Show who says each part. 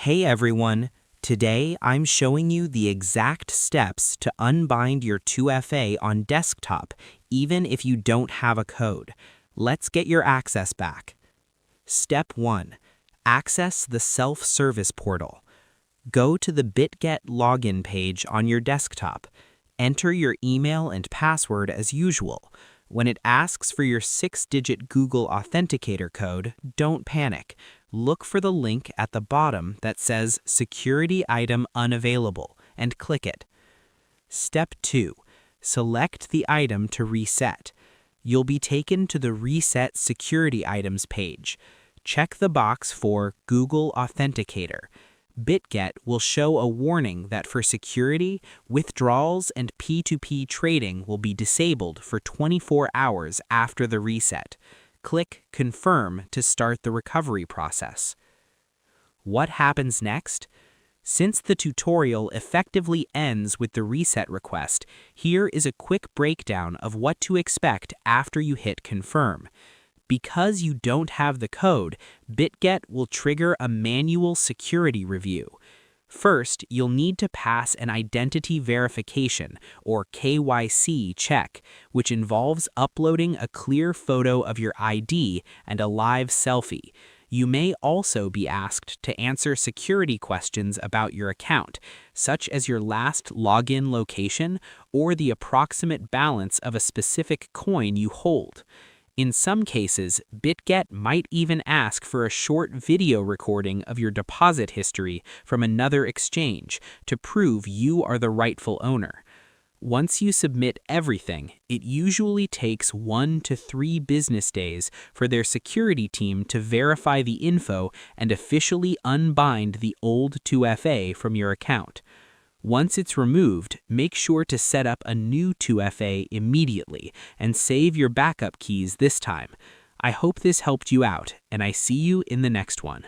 Speaker 1: Hey everyone, today I'm showing you the exact steps to unbind your 2FA on desktop even if you don't have a code. Let's get your access back. Step 1. Access the self-service portal. Go to the Bitget login page on your desktop. Enter your email and password as usual. When it asks for your 6-digit Google Authenticator code, don't panic. Look for the link at the bottom that says Security Item Unavailable and click it. Step 2. Select the item to reset. You'll be taken to the Reset Security Items page. Check the box for Google Authenticator. Bitget will show a warning that for security, withdrawals and P2P trading will be disabled for 24 hours after the reset. Click Confirm to start the recovery process. What happens next? Since the tutorial effectively ends with the reset request, here is a quick breakdown of what to expect after you hit Confirm. Because you don't have the code, Bitget will trigger a manual security review. First, you'll need to pass an identity verification, or KYC check, which involves uploading a clear photo of your ID and a live selfie. You may also be asked to answer security questions about your account, such as your last login location or the approximate balance of a specific coin you hold. In some cases, Bitget might even ask for a short video recording of your deposit history from another exchange to prove you are the rightful owner. Once you submit everything, it usually takes 1 to 3 business days for their security team to verify the info and officially unbind the old 2FA from your account. Once it's removed, make sure to set up a new 2FA immediately and save your backup keys this time. I hope this helped you out, and I see you in the next one.